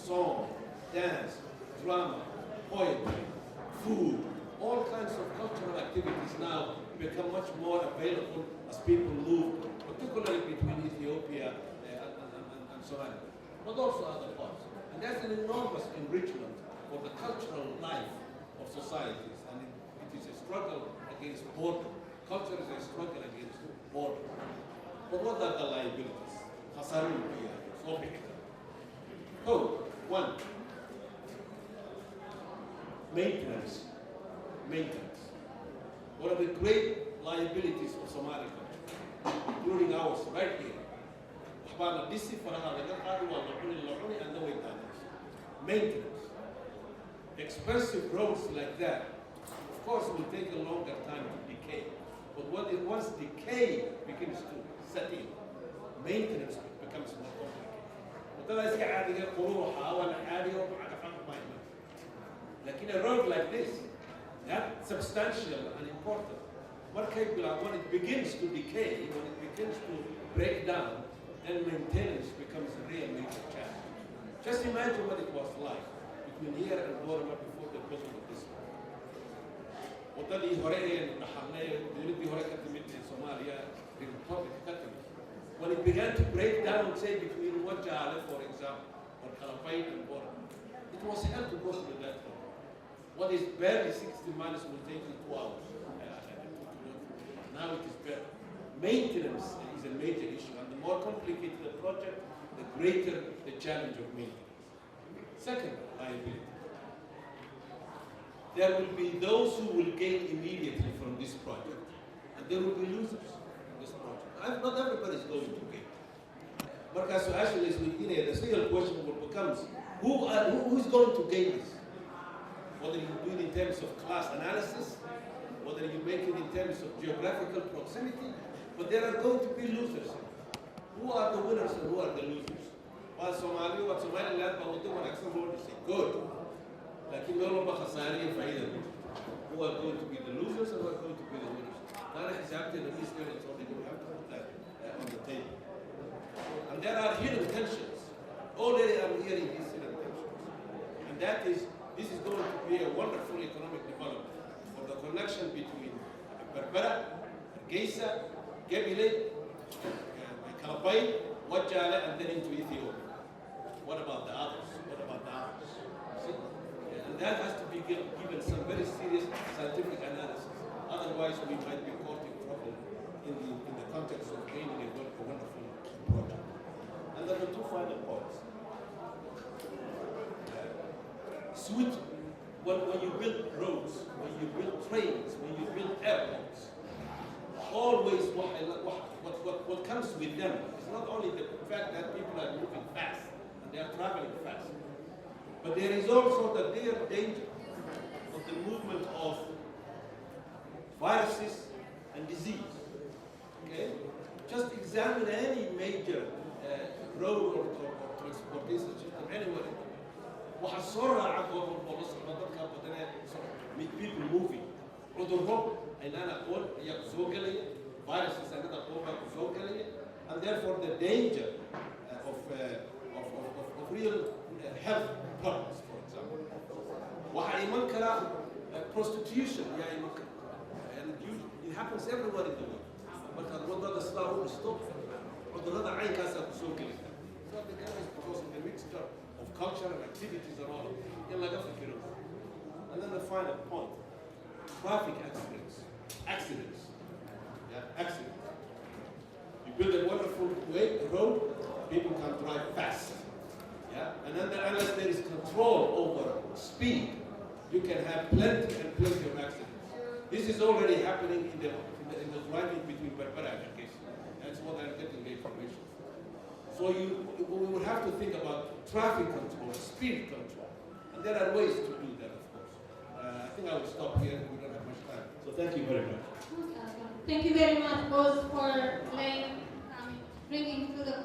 song, dance, drama, poetry, food, all kinds of cultural activities now become much more available as people move, particularly between Ethiopia and Somalia, but also other parts. And that's an enormous enrichment for the cultural life of societies. And it is a struggle against boredom. Culture is a struggle against boredom. But what are the liabilities? Oh, one, maintenance. Maintenance. One of the great liabilities of Somali culture, including ours right here. Maintenance. Expensive roads like that, of course, will take a longer time to decay. But once decay begins to set in, maintenance becomes more complicated. Like in a road like this, that's substantial and important. When it begins to decay, when it begins to break down, then maintenance becomes a real major challenge. Just imagine what it was like between here and Berbera before the building of this one. When it began to break down, say between Wajale, for example, or Kalapain and Berbera, it was hell to go through that road. What is barely 60 miles will take you 2 hours. Now it is better. Maintenance is a major issue, and the more complicated the project, the greater the challenge of maintenance. Second, liability. There will be those who will gain immediately from this project, and there will be losers from this project. Not everybody is going to gain. But as actually is within it, the real question becomes, who is going to gain this? Whether you do it in terms of class analysis, whether you make it in terms of geographical proximity, but there are going to be losers. Who are the winners and who are the losers? While Somaliland, say good. Like in all of who are going to be the losers and who are going to be the winners. Not exactly the least there, so they will have to put that on the table. And there are hidden tensions. Already I'm hearing these hidden tensions. And that is, this is going to be a wonderful economic development for the connection between Berbera, Geisa, Gebile, Kalapai, Wajale, and then into Ethiopia. What about the others? What about the others? See? And that has to be given some very serious scientific analysis. Otherwise, we might be caught in trouble in the context of gaining a wonderful project. And then the two final points. When you build roads, when you build trains, when you build airports, always what comes with them is not only the fact that people are moving fast and they are traveling fast, but there is also the real danger of the movement of viruses and disease. Okay? Just examine any major road or transportation system anywhere. People moving. Viruses and therefore the danger of real health problems, for example. Prostitution, and it happens everywhere in the world. But stop. So the guy is because of the mixture of culture and activities and all of it. And then the final point, traffic accidents. Accidents. You build a wonderful road, people can drive fast. And then unless there is control over speed, you can have plenty and plenty of accidents. This is already happening in the driving between Berbera and Arabsiyo. That's what I'm getting the information. So we will have to think about traffic control, speed control, and there are ways to do that, of course. I think I will stop here. We don't have much time. So thank you very much. Thank you very much, both, for bringing to the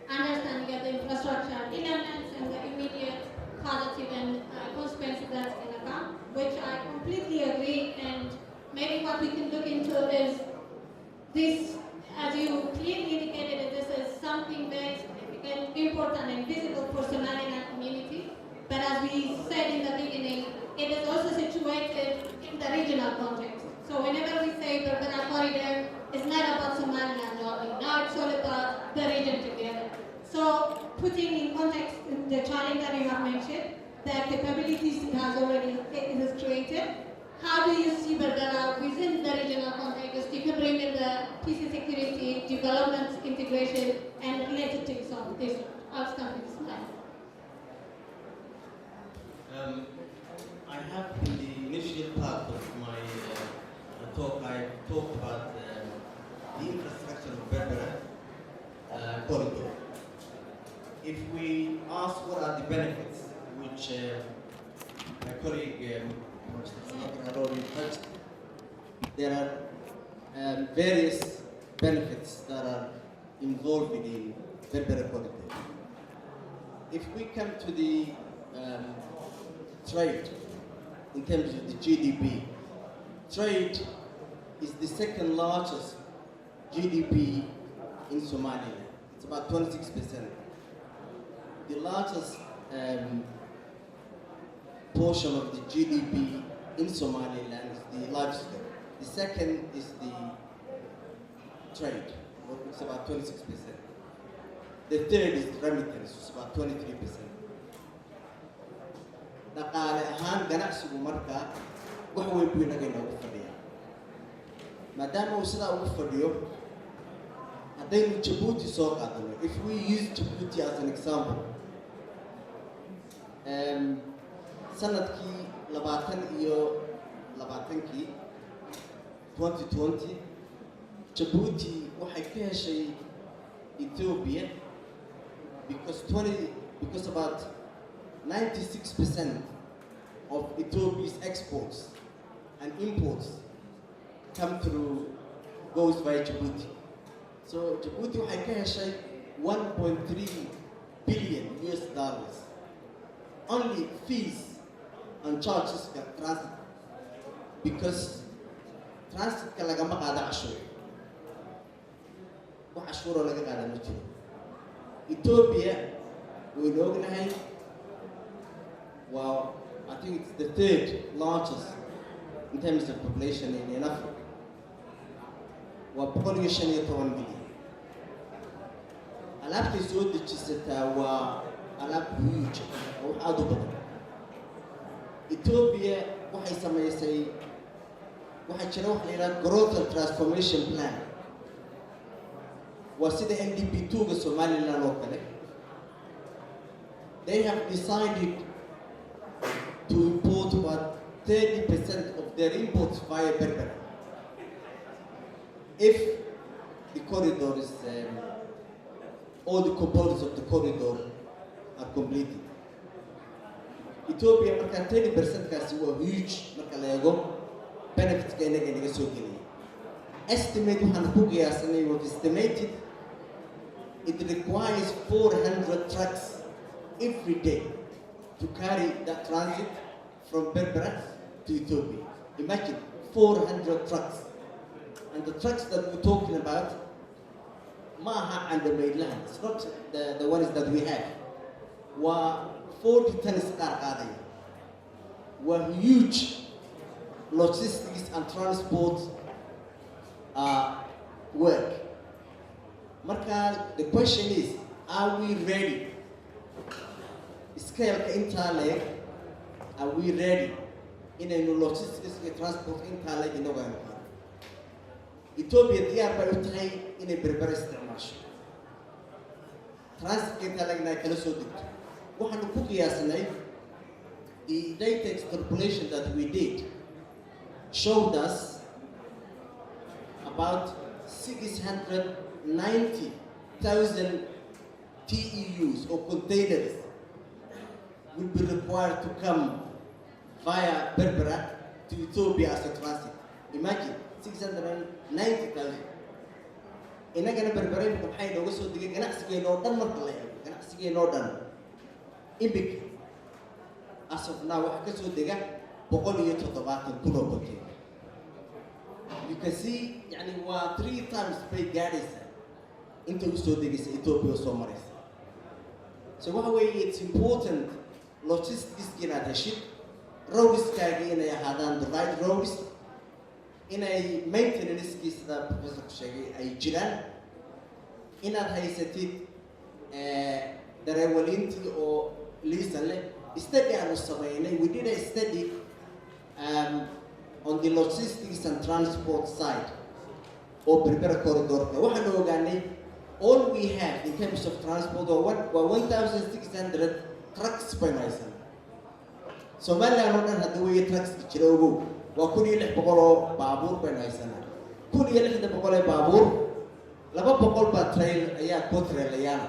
understanding of the infrastructure elements and the immediate positive and consequences that's going to come, which I completely agree. And maybe what we can look into is this, as you clearly indicated, this is something very significant, important, and visible for Somaliland community. the challenge that you have mentioned, the capabilities it has created. How do you see Berbera within the regional context? You can bring in the peace and security, development, integration, and related things of this outstanding slide. I have in the initial part of my talk, I talked about the infrastructure of Berbera corridor. If we ask what are the benefits, which my colleague had already touched, there are various benefits that are involved in the Berbera corridor. If we come to the trade, in terms of the GDP, trade is the second largest GDP in Somaliland. It's about 26%. The largest portion of the GDP in Somaliland is the livestock. The second is the trade, it's about 26%. The third is remittance, it's about 23%. Dhaqaale ahaan ganacsigu markaa wax weyn buu inaga inoogu fadhiyaa. Maadaama uu sidaa ugu fadhiyo, haddaynu Djibouti soo qaadano, if we use Djibouti as an example, sanadkii 2020, Djibouti waxay ka heshay Ethiopia because about 96% of Ethiopia's exports and imports goes via Djibouti. So Djibouti waxay ka heshay 1.3 billion US dollars. Only fees and charges got transit, because transit ka lagama qaada cashuur. Wax cashuuro laga qaada ma jiro. Ethiopia, we ognahay, well, I think it's the third largest in terms of population in Africa. Well, population is 1 million. Alaabta soo dejisata waa alaab huge oo aad u badan. Ethiopia waxay samaysay waxa jira wax la yiraahdo growth and transformation plan. Waa sida NDP2 ga Somaliland oo kale. They have decided to import about 30% of their imports via Berbera. If the corridor is, all the components of the corridor are completed. Ethiopia marka 30% kaasi waa huge marka la eego benefits ka inaga soo geliya. Estimate waxaan ku qiyaasanay what estimated it requires 400 trucks every day to carry that transit from Berbera to Ethiopia. Imagine 400 trucks. And the trucks that we're talking about, Maha and the mainland, it's not the ones that we have. Were 40 tons car were huge logistics and transport work. Marka, the question is, are we ready? Scale interleg, are we ready in a logistics and transport interleg in November? Ethiopia diyaar bay u tahay inay Berbera isticmaasho. Transit interlegna kala soo degto. Waxaanu ku qiyaasnay the data extrapolation that we did showed us about 690,000 TEUs or containers will be required to come via Berbera to Ethiopia as a transit. Imagine 690,000. Inagana Berbera waxay nooga soo digay ganacsigeena oo dhan marka la eego. Ganacsigeena oo dhan. Imik as of now waxa ka soo diga 170 kun oo container. You can see yani waa 3 times bay gaadhaysa inta uu soo digaysa Ethiopia soo maraysa. So waxa weeye it's important logistics inaad heshid, roadskaaga inay ahaadaan the right roads, inay maintenance-kiisa professor sheegay ay jiraan, inaad haysatid dareewalintii oo liisan leh study aanu samaynay. We did a study on the logistics and transport side of Berbera corridor. Waxaanu ogaanay all we have in terms of transport waa 1,600 trucks baynu haysan. Somaliland oo dhan haddii way trucks jira ogow waa 1,600 oo baabuur baynu haysanaa. 1,600 ee baabuur 200 baa trail ayaa ku trailayaan.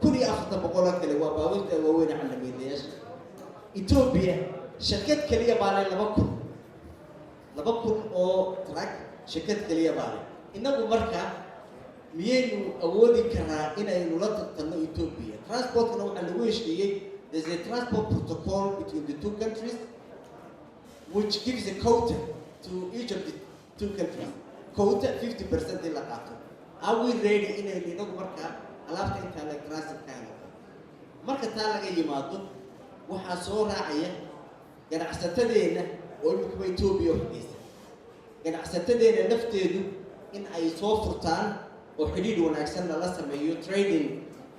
1,400 kale waa baabuurta waaweyn caalamiyeyaasha. Ethiopia shirkad kaliya baa leh 2,000 oo truck shirkad kaliya baa leh. Inagu markaa miyaynu awoodi karaa inaynu la tartanno Ethiopia? Transportkana waxaa lagu heshiiyey there's a transport protocol between the two countries which gives a quota to each of the two countries. Quota 50% in la qaato. Are we ready inaynu inagu markaa alaabta intaa la transit kaano? Marka taa laga yimaado waxaa soo raacaya ganacsatadeena oo imika Ethiopia waxaysa. Ganacsatadeena nafteedu in ay soo furtaan oo xidhiidh wanaagsan lala sameeyo trading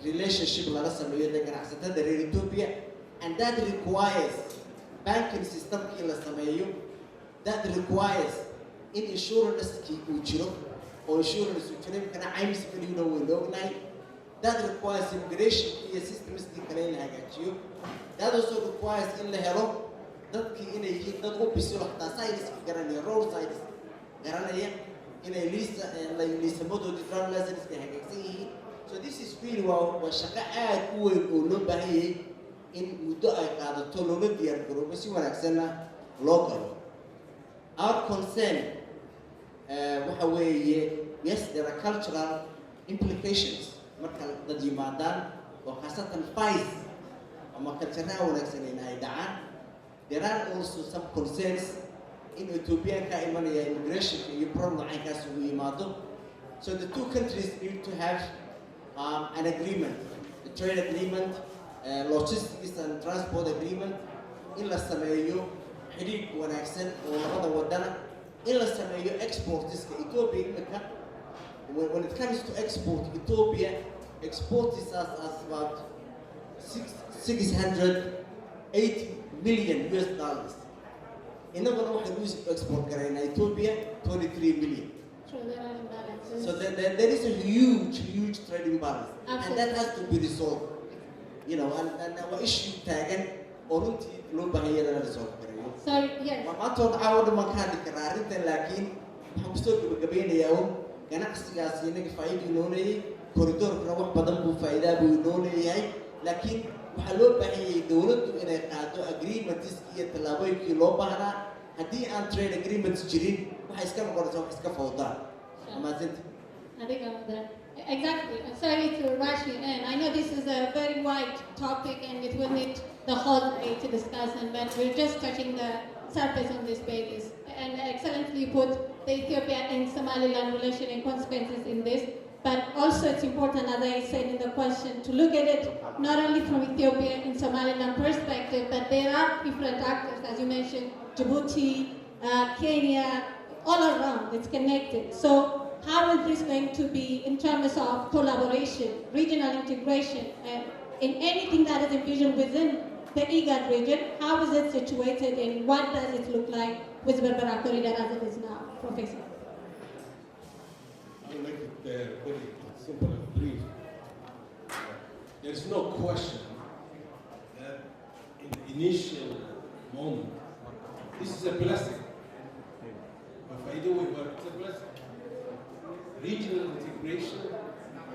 relationship lala sameeyo ganacsatada reer Ethiopia, and that requires banking system in la sameeyo, that requires in insurance uu jiro oo insurance uu jiro kana caymis kaliya oo loognay, that requires immigration iyo systems kale in la hagaajiyo, that also requires in la helo dadkii inay yihiin dad u bisil xataa science garanaya road science garanaya inay liisamadooda driver license ka hagaagsan yihiin. So this is really waa shaqo aad u weyn oo loo baahan yahay in muddo ay qaadato loola diyaar garoobo si wanaagsanna loo galo. Our concern waxa weeye, yes, there are cultural implications marka dad yimaadaan oo khaasatan fais ama cultural wanaagsan ay dhacaan. There are also some concerns in Ethiopia ka imanaya immigration iyo problem caynkaas ugu yimaado. So the two countries need to have an agreement, a trade agreement, logistics and transport agreement, in la sameeyo xiriir wanaagsan oo labada wadana, in la sameeyo exports Ethiopia imika when it comes to export, Ethiopia exports as about $680 million. Inaguna waxay u export garayna Ethiopia 23 million. So there are imbalances. So there is a huge trade imbalance. Absolutely. And that has to be resolved. You know, and our issue tagan oo runtii loo baahan yahay in la resolve gareeyo. Sorry, yes. Maanta caawada ma ka hadli karaa arrintan, laakiin waxaan kusoo gabagabeynayaa oo ganacsigaas inaga faa'iido inoo leeyahay, koridorkuna wax badan buu faa'iido buu inoo leeyahay, laakiin waxaa loo baahan yahay dawladdu inay qaado agreements iyo tallaabooyinkii loo baahnaa. Haddii aan trade agreements jirin waxay iska noqonaysaa wax iska fawdaan. I think I'm done. Exactly. I'm sorry to rush you in. I know this is a very wide topic and it will need the whole day to discuss, but we're just touching the surface on this basis. And excellently put the Ethiopia and Somaliland relation and consequences in this. But also it's important, as I said in the question, to look at it not only from Ethiopia and Somaliland perspective, but there are different actors, as you mentioned, Djibouti, Kenya, all around, it's connected. So how is this going to be in terms of collaboration, regional integration, in anything that is envisioned within the IGAD region? How is it situated and what does it look like with Berbera corridor as it is now, Professor? I make it very simple and brief. There is no question that in the initial moment, this is a blessing. But by the way, it's a blessing. Regional integration,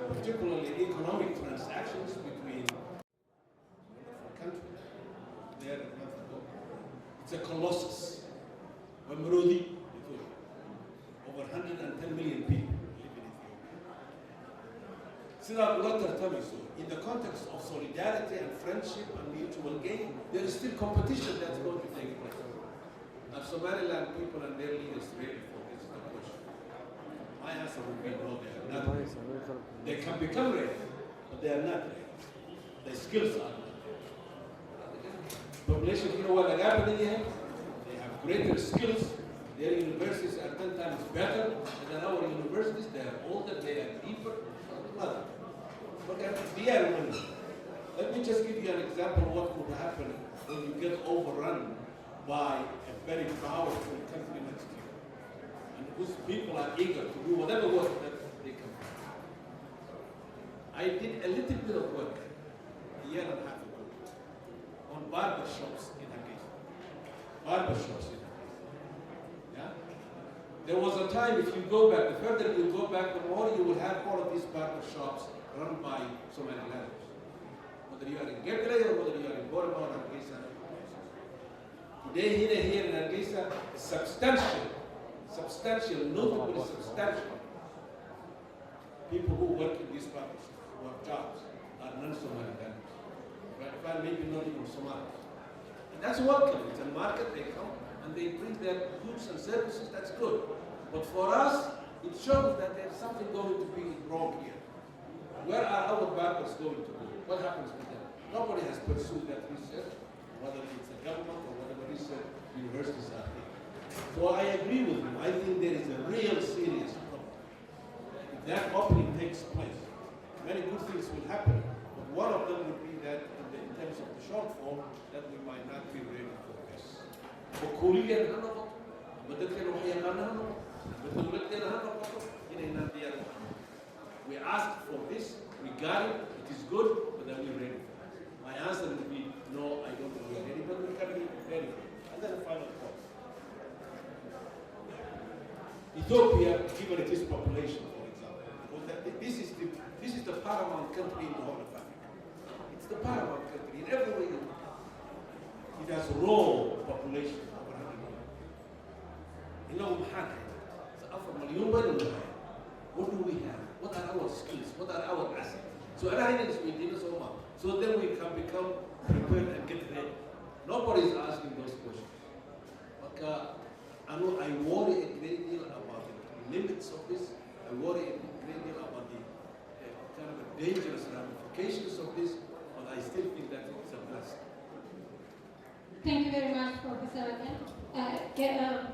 particularly economic transactions between countries, there is nothing to go. It's a colossus. Wamrodi, over 110 million people live in Ethiopia. In the context of solidarity and friendship and mutual gain, there is still competition that's going to take place. Now, Somaliland people and their leaders really focus on the question. My answer would be no, they are not ready. They can become ready, but they are not ready. The skills are not there. Population, you know what they have greater skills. Their universities are 10 times better than our universities. They are older, they are deeper. But they are money. Let me just give you an example of what could happen when you get overrun by a very powerful country next to you, and whose people are eager to do whatever work that they can do. I did a little bit of work a year and a half ago on barber shops in Hargeisa. Barber shops in Hargeisa. Yeah? There was a time, if you go back, the further you go back, the more you will have all of these barber shops run by Somalilanders. Whether you are in Berbera or whether you are in Berbera or Hargeisa. Today, here in Hargeisa, substantial, notably substantial people who work in these barber shops, who have jobs, are non-Somalilanders. Right? Maybe not even Somalis. And that's welcome. It's a market, they come and they bring their goods and services, that's good. But for us, it shows that there's something going to be wrong here. Where are our barbers going to go? What happens to them? Nobody has pursued that research, whether it's the government or whatever research universities are here. So I agree with you. I think there is a real serious problem. If that opening takes place, many good things will happen. But one of them would be that in terms of the shortfall, that we might not be ready for this. We asked for this, we got it, it is good, but are we ready for it? My answer would be, no, I don't think we are ready, but we can be ready for it. And then the final point. Ethiopia, given its population, for example, this is the paramount country in the whole of Africa. It's the paramount country in every way. It has a raw population of over 100 million. You know, what do we have? What are our skills? What are our assets? So then we can become prepared and get ready. Nobody is asking those questions. But I worry a great deal about the limits of this. I worry a great deal about the kind of dangerous ramifications of this, but I still think that it's a blessing. Thank you very much, Professor again.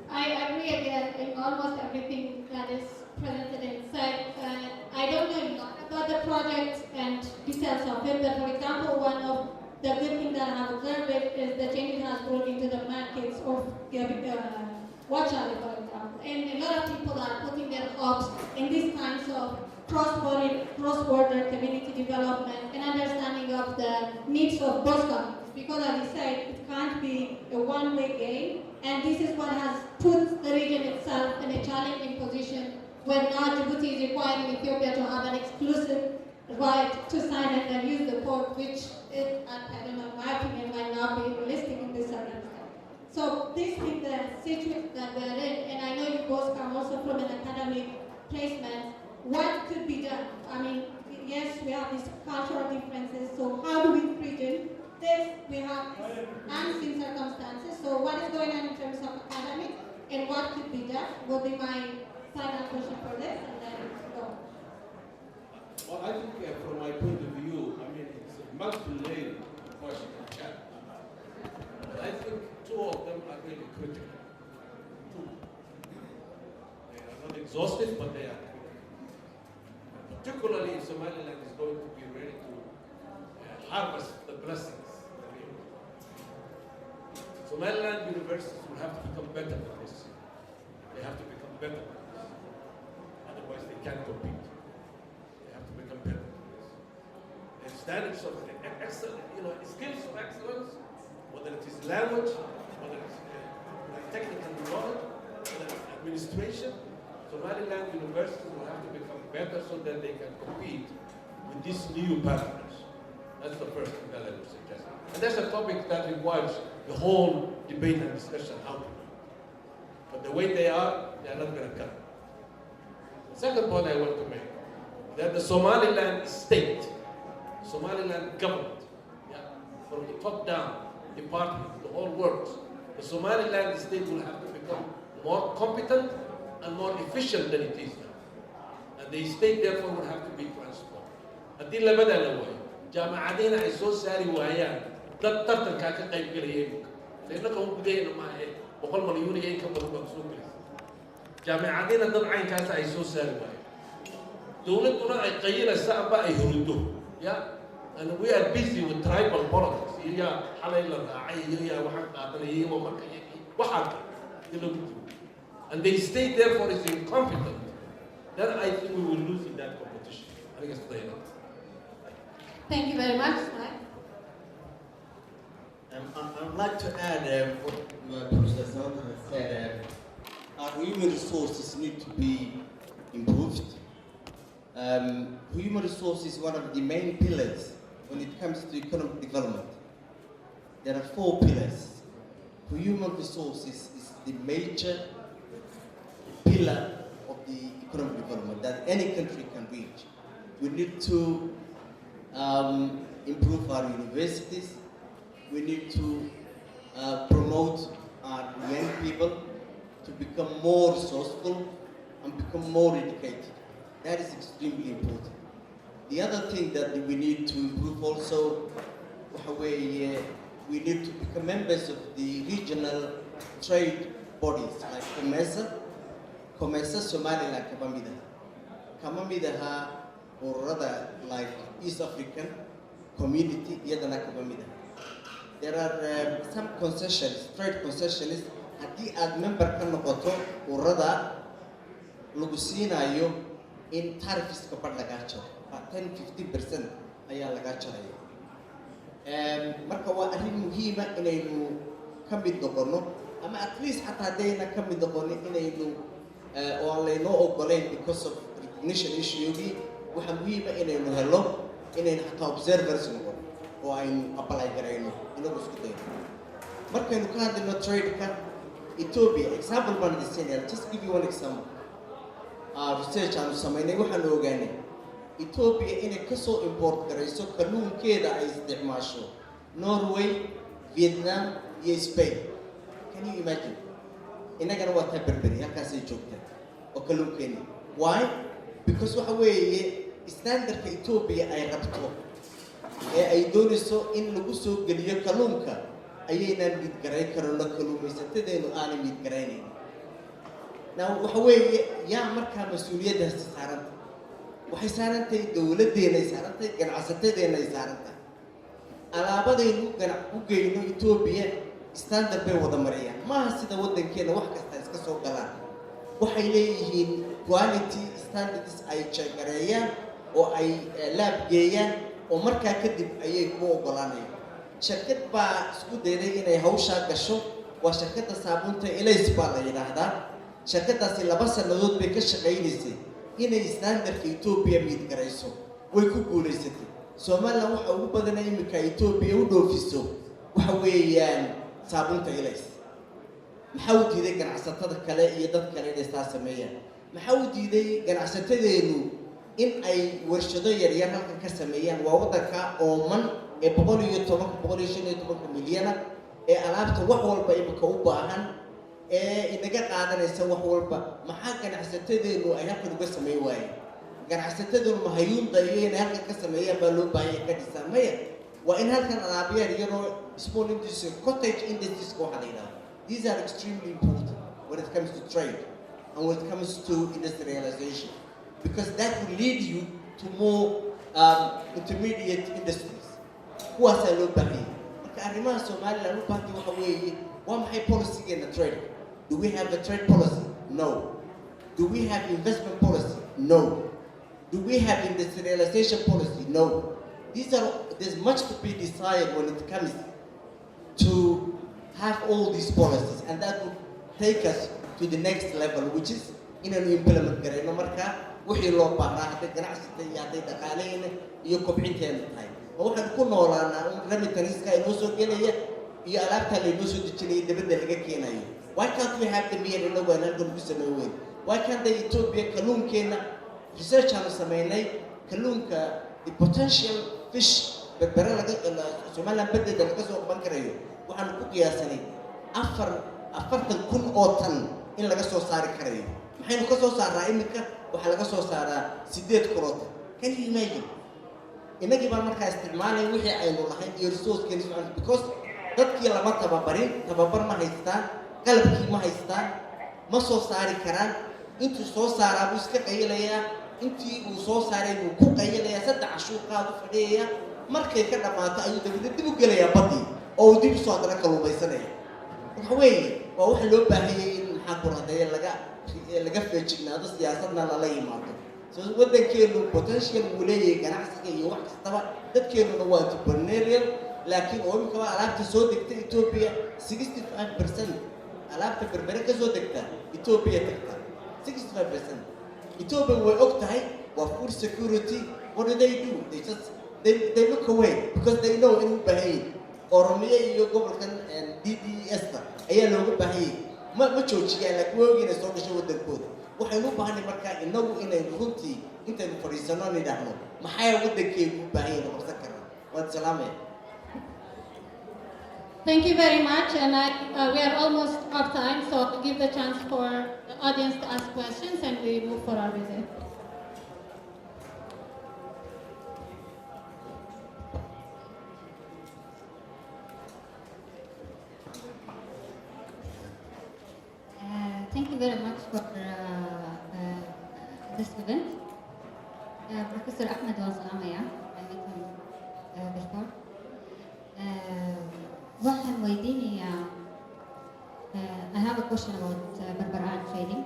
I agree again in almost everything that is presented inside. I don't know a lot about the project and details of it, but for example, one of the good things that I have observed is the change it has brought into the markets of Wararkii, for example. And a lot of people are putting their hopes in these kinds of cross-border community development and understanding of the needs of both communities. Because as you said, it can't be a one-way game, and this is what has put the region itself in a challenging position where now Djibouti is requiring Ethiopia to have an exclusive right to sign and then use the port, which is, I don't know, in my opinion, might not be realistic in this circumstance. So this is the situation that we're in, and I know you both come also from an academic placement. What could be done? I mean, yes, we have these cultural differences, so how do we bridge in this? We have unseen circumstances, so what is going on in terms of academic, and what could be done will be my final question for this, and then go. Well, I think from my point of view, I mean, it's a multi-layered question. But I think two of them are really critical. Two. They are not exhaustive, but they are critical. Particularly if Somaliland is going to be ready to harvest the blessings. Somaliland universities will have to become better than this. They have to become better than this. Otherwise they can't compete. They have to become better than this. And standards of excellence, skills of excellence, whether it is language, whether it's technical knowledge, whether it's administration, Somaliland universities will have to become better so that they can compete with these new partners. That's the first thing that I would suggest. And that's a topic that requires the whole debate and discussion how to do. But the way they are not going to cut. The second point I want to make, that the Somaliland state, Somaliland government, from the top down, department, the whole works, the Somaliland state will have to become more competent and more efficient than it is now. And the state therefore will have to be transformed. Haddii la badala waayo, jaamacadina ay soo saari waayaan dad tartankaa ka qayb galaya imika. Leanna kan gudayna maahe 100 malyan iyo in ka badan baa soo gelaysa. Jaamacadina dad caynkaas ay soo saari waayaan. Dowladuna ay qayilaysa amba ay hurdo. And we are busy with tribal politics. And they stay there for its incompetent. Then I think we will lose in that competition. I guess they know. Thank you very much. I'd like to add what Professor Soco said. Our human resources need to be improved. Human resources is one of the main pillars when it comes to economic development. There are 4 pillars. Human resources is the major pillar of the economic development that any country can reach. We need to improve our universities. We need to promote our young people to become more resourceful and become more educated. That is extremely important. The other thing that we need to improve also, we need to become members of the regional trade bodies like Comesa, Somaliland, Kamamida Urada like East African Community, Yadana Kamamida. There are some concessions, trade concessions. Haddii aad member ka noqoto ururada lagu siinayo in tarifiska bar laga jaro 10-15% ayaa laga jaraya. Marka waa arrin muhiim ah inaynu ka mid noqono ama at least xataa haddayna ka mid noqonin inaynu oo aan laynoo ogoleyn because of recognition issue-gii waxaa muhiim ah inaynu helo inaynu xataa observers noqono oo aynu apply garayno inagu isku dayno. Markaynu ka hadlayno trade-ka Ethiopia, example one is saying, I'll just give you one example. Research on Somaliland, we have organic. Ethiopia in a caso import garayso kalluunkeeda ay isticmaasho Norway, Vietnam, iyo Spain. Can you imagine? Inagana waa tahay Berbera halkaas ay joogtaan oo kalluunkeena. Why? Because waxa weeye standardka Ethiopia ay rabto ee ay doonayso in lagu soo geliyo kalluunka ayaynan mid garay karno kalluumaysatada aanay mid garaynayn. Now waxa weeye yaa markaa mas'uuliyadaas saaran waxay saarantay dawladeena ay saarantay ganacsatada ay saarantay alaabadaynu ganac u geyno Ethiopia standard bay wada mariyaan maaha sida wadankeena wax kasta iska soo galaan waxay leeyihiin quality standards ay gareeyaan oo ay lab geeyaan oo markaa kadib ayay ku ogolaanayaan. Shirkad baa isku dayday inay hawsha gasho waa shirkadda saabuunta Ilays baa la yiraahdaa. Shirkadaasi 2 sanadood bay ka shaqaynaysay inay standardka Ethiopia mid garayso way ku guuleysatay. Somaliland waxa ugu badan imika Ethiopia u dhoofiso waxa weeyaan saabuunta Ilays. Maxaa u diiday ganacsatada kale iyo dad kale inay taas sameeyaan? Maxaa u diiday ganacsatadeenu in ay warshado yar yar halkan ka sameeyaan? Waa wadanka ooman ee 110 milyan ee alaabta wax walba imika u baahan ee inaga qaadanaysa wax walba. Maxaa ganacsatadeenu ay halkan uga sameey waayeen? Ganacsatadeenu ma hayuunda inay halkan ka sameeyaan baa loo baahan yahay ka dhisamaya. Waa in halkan alaab yar yar oo small industry, cottage industries ko hadayna. These are extremely important when it comes to trade and when it comes to industrialization because that will lead you to more intermediate industries. Kuwaas loo baahan yahay. Marka arrimaha Somaliland u baahan waxa weeye waa maxay policy in the trade? Do we have a trade policy? No. Do we have investment policy? No. Do we have industrialization policy? No. There's much to be desired when it comes to have all these policies, and that will take us to the next level, which is in an implement garayno marka wixii loo baahnaa hadda ganacsiga iyo hadda dhaqaaleena iyo kobcinteena tahay. Waxaan ku noolaanaa remittanceska inoo soo gelaya iyo alaabta la inoo soo dejinaya dibadda laga keenayo. Why can't we have the mere inagu aan halkan ku sameeyay? Why can't the Ethiopia kalluunkeena research aan sameynay kalluunka the potential fish Berbera laga Somaliland badeeda laga soo qaban karayo waxaan ku qiyaasanay 40,000 oo tan in laga soo saari karayo. Maxaynu ka soo saaraa imika waxa laga soo saaraa 8 kuroota. Can you imagine? Inagii baan markaa isticmaalay wixii aynu lahayn iyo resource-keena socon because dadkii lama tababarin tababar ma haystaan qalabkii ma haystaan ma soo saari karaan intuu soo saaraa buu iska qaylayaa intii uu soo saaray uu ku qaylayaa 3 cashuur qaad u fadhiya markay ka dhamaato ayuu dabada dib u gelayaa badii oo uu dib u soo hadana kalluumaysanaya waxa weeye waa waxa loo baahayay in maxaa ku raadaya laga feejignaado siyaasadna lala yimaado so waddankeenu potential uu leeyahay ganacsiga iyo wax kastaba dadkeenuna waa entrepreneurial laakiin oo imika alaabta soo degta Ethiopia 65% alaabta berbere ka soo degta Ethiopia tagta 65% Ethiopia way og tahay waa food security. What do? They look away because they know in Bahrain Oromia iyo gobolkan DDS ayaa looga baahayay ma joojiyaan laakiin woogiina soo gashay wadankooda waxaynu u baahanay markaa inagu inay runtii intaynu fadhiisano nidhaahno maxay wadankeenu u baahan yahay marka kara waad salaamay. Thank you very much, and we are almost off time, so I'll give the chance for the audience to ask questions and we move for our visit. Thank you very much for this event. Professor Ahmed was Amaya. I met him before. Waxaan weydiinayaa, I have a question about Berbera trading.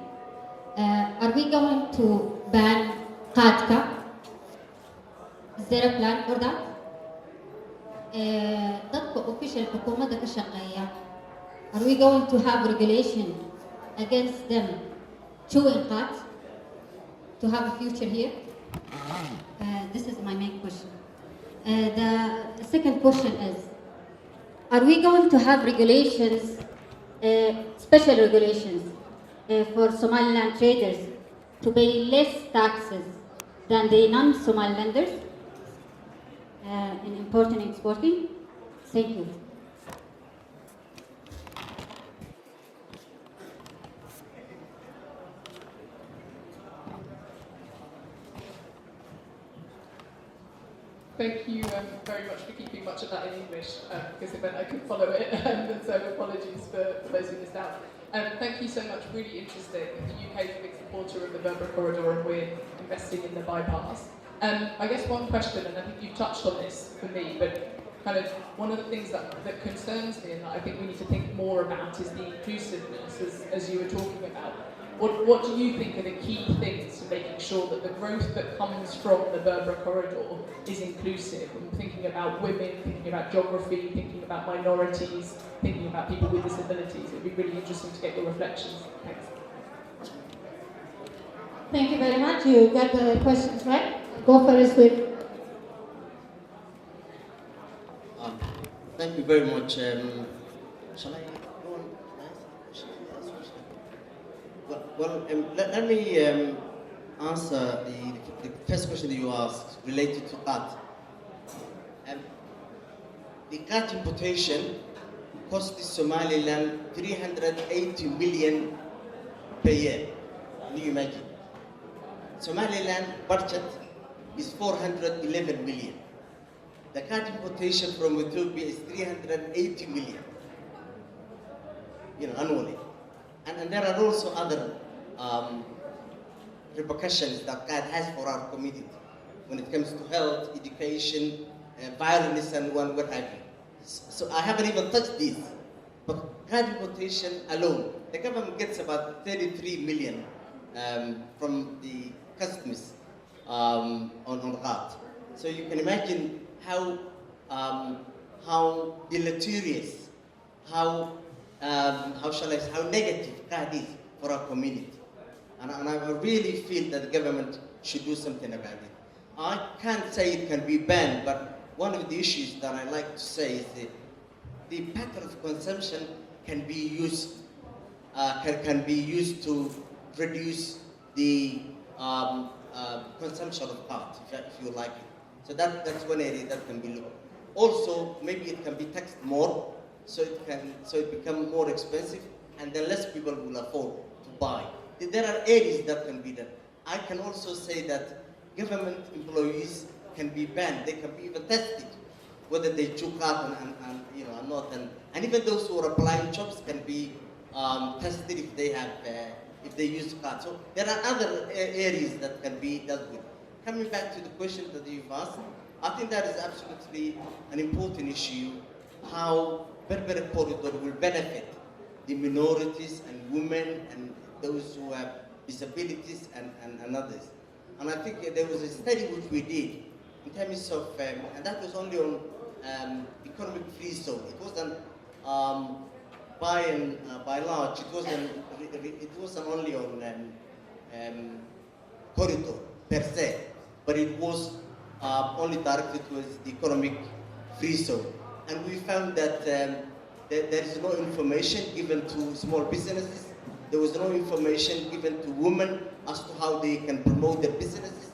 Are we going to ban qaadka? Is there a plan for that? Dadka official xukuumadda ka shaqeeya, are we going to have regulation against them chewing qaad to have a future here? This is my main question. The second question is, are we going to have regulations, special regulations for Somaliland traders to pay less taxes than the non-Somalilanders in importing and exporting? Thank you. Thank you very much for keeping much of that in English, because it meant I could follow it, and so apologies for those who missed out. Thank you so much, really interesting. The UK is a big supporter of the Berbera corridor and we're investing in the bypass. I guess one question, and I think you've touched on this for me, but kind of one of the things that concerns me and that I think we need to think more about is the inclusiveness, as you were talking about. What do you think are the key things to making sure that the growth that comes from the Berbera corridor is inclusive? I'm thinking about women, thinking about geography, thinking about minorities, thinking about people with disabilities. It'd be really interesting to get your reflections. Thanks. Thank you very much. You got the questions right. Go for it, Swift. Thank you very much. Shall I go on? Well, let me answer the first question that you asked related to art. The art importation cost the Somaliland 380 million per year. Can you imagine? Somaliland budget is 411 million. The art importation from Ethiopia is 380 million, annually. And there are also other repercussions that God has for our community when it comes to health, education, violence, and what have you. So I haven't even touched this. But card importation alone, the government gets about 33 million from the customs on card. So you can imagine how deleterious, how negative card is for our community. And I really feel that the government should do something about it. I can't say it can be banned, but one of the issues that I like to say is the pattern of consumption can be used to reduce the consumption of card, if you like it. So that's one area that can be looked. Also, maybe it can be taxed more, so it becomes more expensive, and then less people will afford to buy. There are areas that can be done. I can also say that government employees can be banned. They can be even tested whether they chew cotton and not. And even those who are applying jobs can be tested if they use cotton. So there are other areas that can be dealt with. Coming back to the question that you've asked, I think that is absolutely an important issue, how Berbera corridor will benefit the minorities and women and those who have disabilities and others. And I think there was a study which we did in terms of, and that was only on economic free zone. It wasn't by large, it wasn't only on corridor per se, but it was only directed towards the economic free zone. And we found that there is no information given to small businesses. There was no information given to women as to how they can promote their businesses.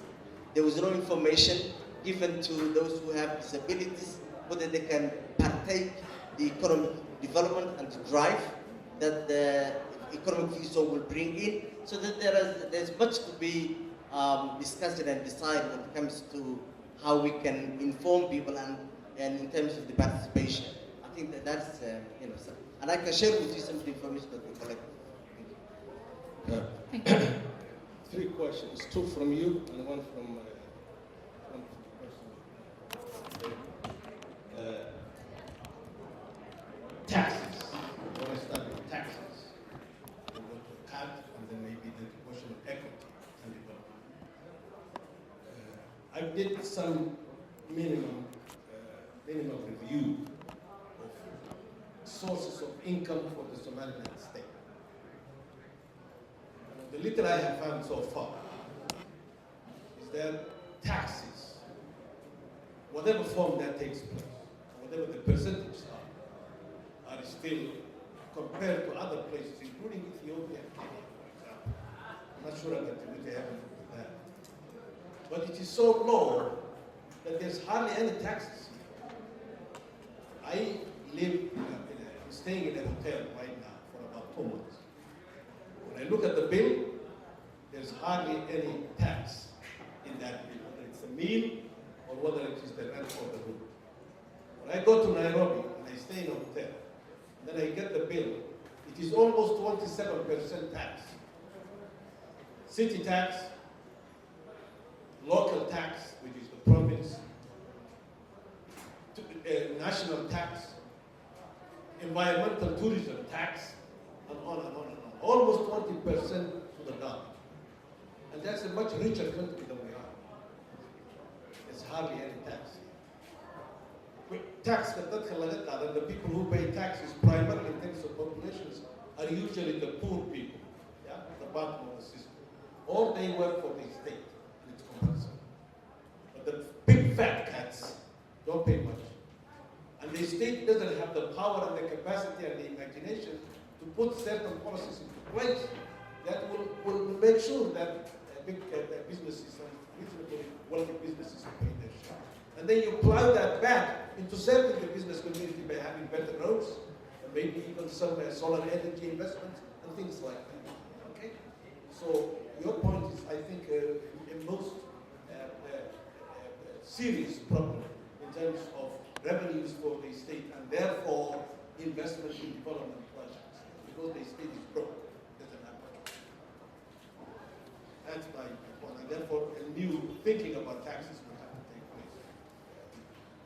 There was no information given to those who have disabilities, whether they can partake the economic development and the drive that the economic free zone will bring in. So that there's much to be discussed and decided when it comes to how we can inform people and in terms of the participation. I think that's, and I can share with you some of the information that we collected. Thank you. 3 questions, 2 from you and 1 from taxes. When I start with taxes, we go to cut, and then maybe the question of equity and development. I did some minimum review of sources of income for the Somaliland state. The little I have found so far is that taxes, whatever form that takes place, whatever the percentages are still, compared to other places, including Ethiopia and Kenya, for example. I'm not sure that they haven't looked at that. But it is so low that there's hardly any taxes. I live, I'm staying in a hotel right now for about 2 months. When I look at the bill, there's hardly any tax in that bill, whether it's a meal or whether it is the rent for the room. When I go to Nairobi and I stay in a hotel, then I get the bill, it is almost 27% tax. City tax, local tax, which is the province, national tax, environmental tourism tax, and on and on and on. Almost 20% to the dollar. And that's a much richer country than we are. There's hardly any tax. Tax that the people who pay taxes primarily in terms of populations are usually the poor people, the bottom of the system. Or they work for the state, and it's compulsory. But the big fat cats don't pay much. And the state doesn't have the power and the capacity and the imagination to put certain policies into place that will make sure that big businesses and reasonably wealthy businesses pay their share. And then you plow that back into serving the business community by having better roads, and maybe even some solar energy investments and things like that. Okay? So your point is, I think, a most serious problem in terms of revenues for the state and therefore investment in development projects, because the state is broke, doesn't have much. That's my point, and therefore a new thinking about taxes will have to take place.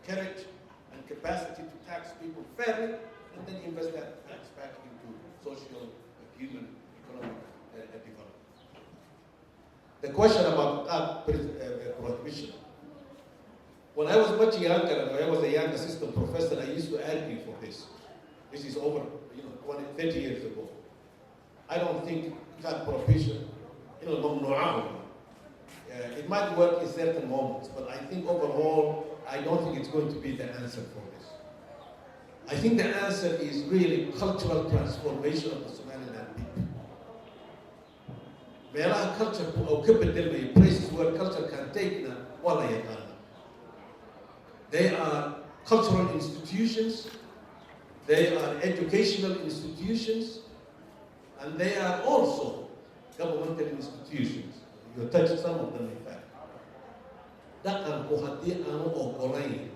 Courage and capacity to tax people fairly, and then invest that tax back into social, human, economic development. The question about prohibition. When I was much younger, and when I was a young assistant professor, I used to argue for this. This is over, 30 years ago. I don't think that prohibition, it might work in certain moments, but I think overall, I don't think it's going to be the answer for this. I think the answer is really cultural transformation of the Somaliland people. Meelaha culture oo ka bedelmaya, places where culture can take na waa la yaqaana. They are cultural institutions, they are educational institutions, and they are also governmental institutions. You touched some of them in fact. Dhaqanku haddii aanu ogolayn,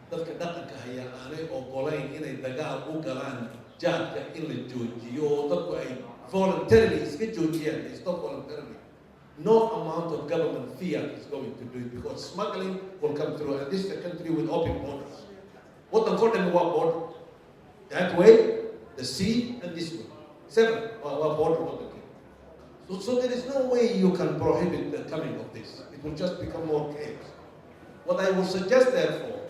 dadka dhaqanka haya aanay ogolayn inay dagaal u galaan jaadka in la joojiyo oo dadku ay voluntarily iska joojiyaan, they stop voluntarily. no amount of government fiat is going to do it because smuggling will come through, and this is a country with open borders. What the Gordon war border? That way, the sea, and this way. 7 our border will be. So there is no way you can prohibit the coming of this. It will just become more chaos. What I would suggest, therefore,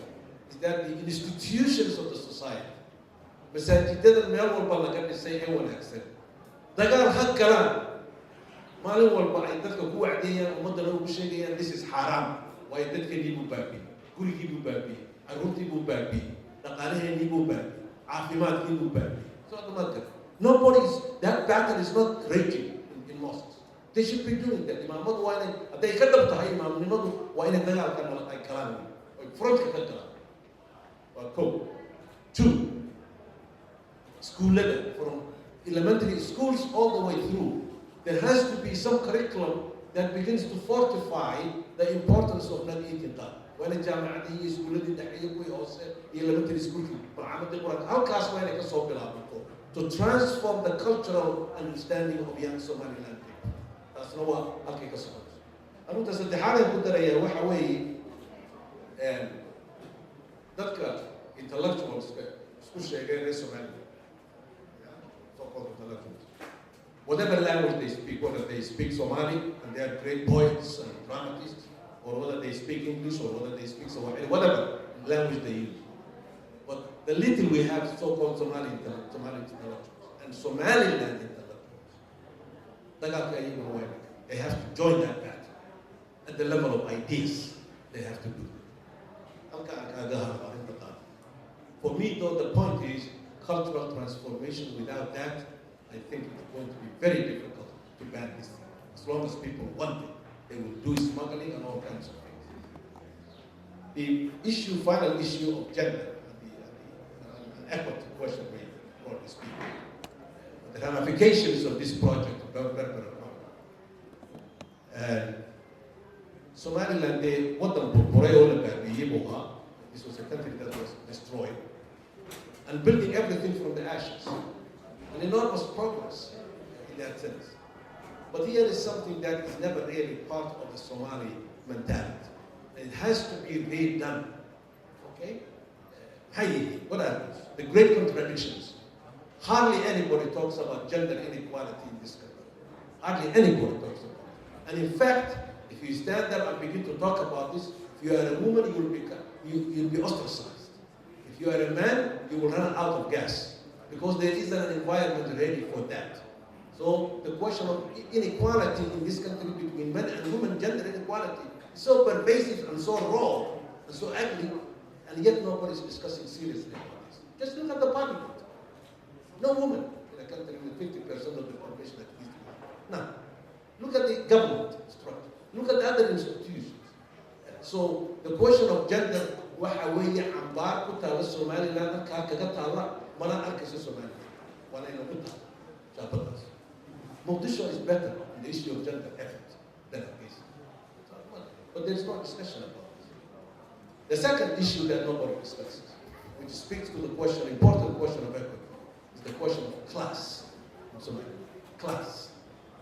is that the institutions of the society, masaajidada meel walba laga dhisay ee wanaagsan, dagaal ha galaan, maalin walba ay dadka ku wacdiyaan, ummadana ugu sheegayaan this is haram, waayo dadkeennii buu baabi'ey, gurigii buu baabi'ey, carruurtii buu baabi'ey, dhaqaalaheennii buu baabi'ey, caafimaadkii buu baabi'ey. So that battle is not raging in mosques. They should be doing that. Imaamadu waa inay hadday ka dhab tahay imaamnimadu waa inay dagaalkan ay galaan, ay frontka ka galaan. Waa kow. 2. School level, from elementary schools all the way through, there has to be some curriculum that begins to fortify the importance of not eating that. When a jama'ati is schooladii dhaxeeyo kuwii hoose iyo elementary schoolkii barnaamijyada quraanka halkaas waa inay ka soo bilaabato to transform the cultural understanding of young Somaliland people. Taasna waa halkay ka socoto. Arrinta saddexaad ee ku daraya waxa weeye dadka intellectuals isku sheegay reer Somaliland. Whatever language they speak, whether they speak Somali and they are great poets and dramatists, or whether they speak English or whether they speak Somali, whatever language they use. But the little we have so-called Somali intellectuals and Somaliland intellectuals, they have to join that battle at the level of ideas. They have to do it. For me, though, the point is cultural transformation. Without that, I think it's going to be very difficult to ban this thing. As long as people want it, they will do smuggling and all kinds of things. The final issue of gender, an equity question we brought this people. The ramifications of this project, Berbera, and Somaliland, this was a country that was destroyed, and building everything from the ashes. An enormous progress in that sense. But here is something that is never really part of the Somali mentality. And it has to be redone. Okay? What happens? The great contradictions. Hardly anybody talks about gender inequality in this country. Hardly anybody talks about it. And in fact, if you stand there and begin to talk about this, if you are a woman, you'll be ostracized. If you are a man, you will run out of gas, because there isn't an environment ready for that. So the question of inequality in this country between men and women, gender inequality, is so pervasive and so raw and so ugly, and yet nobody is discussing seriously about this. Just look at the parliament. No woman in a country with 50% of the population that is women. None. Look at the government structure. Look at the other institutions. So the question of gender, waxa weeye cambaar ku taala Somaliland ka kaga taala mana arkayso Somaliland. Wala ina ku taala shaabadaas. Mogadishu is better in the issue of gender effort than Hargeysa. But there is no discussion about this. The second issue that nobody discusses, which speaks to the question, important question of equity, is the question of class in Somalia. Class.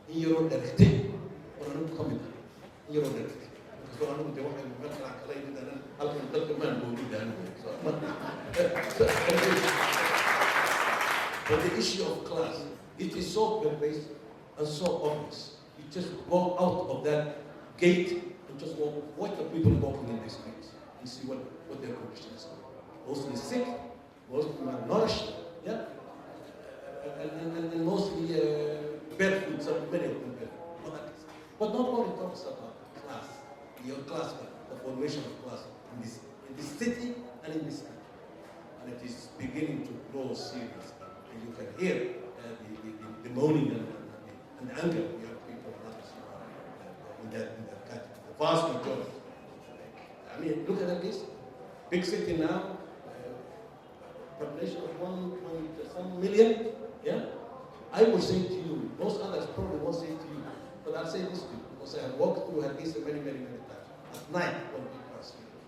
In your own directive, or an community. In your own directive. Because I'm going but the issue of class, it is so pervasive and so obvious. You just go out of that gate and just watch the people walking in the streets and see what their conditions are. Mostly sick, mostly malnourished, yeah, and mostly barefoot, so many of them barefoot. But nobody talks about class, your class, the formation of class in this city and in this country. And it is beginning to grow serious. And you can hear the moaning and the anger of young people and others in that category. The vast majority. I mean, look at this. Big city now, population of 1 million, yeah? I will say to you, most others probably won't say to you, but I'll say this to you, because I have walked through Hargeysa many times. At night, when people are sleeping.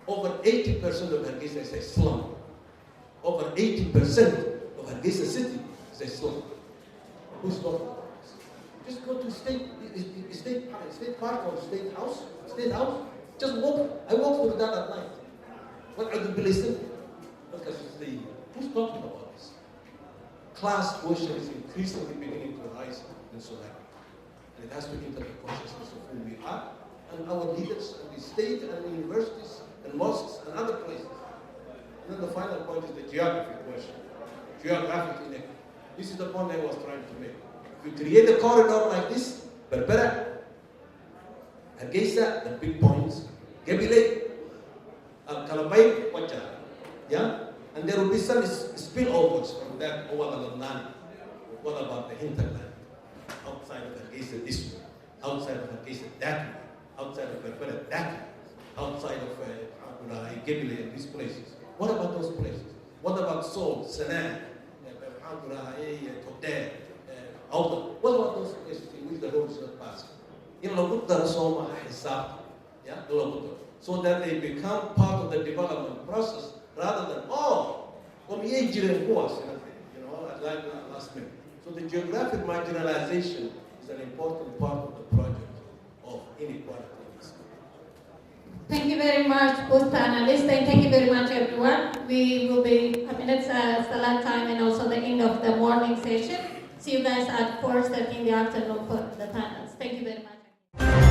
Over 80% of Hargeysa is a slum. Over 80% of Hargeysa city is a slum. Who's talking about this? Just go to state park or state house. Just walk. I walk through that at night. What are the places? Because who's talking about this? Class question is increasingly beginning to rise in Somalia. And it has to enter the consciousness of who we are and our leaders and the state and the universities and mosques and other places. And then the final point is the geography question. Geographic inequity. This is the point I was trying to make. If we create a corridor like this, Berbera, Hargeisa, the big points, Gebile, Kalabay, Wacha, yeah? And there will be some spillovers from that over the land. What about the hinterland? Outside of Hargeisa, this way. Outside of Hargeisa, that way. Outside of Berbera, that way. Outside of Gebile and these places. What about those places? What about Seoul, Sanaa, what about those places in which the road is not passing? So that they become part of the development process rather than, like last minute. So the geographic marginalization is an important part of the project of inequality. Thank you very much, both panelists, and thank you very much, everyone. We will be, it's the lunch time and also the end of the morning session. See you guys at 4:30 in the afternoon for the panels. Thank you very much.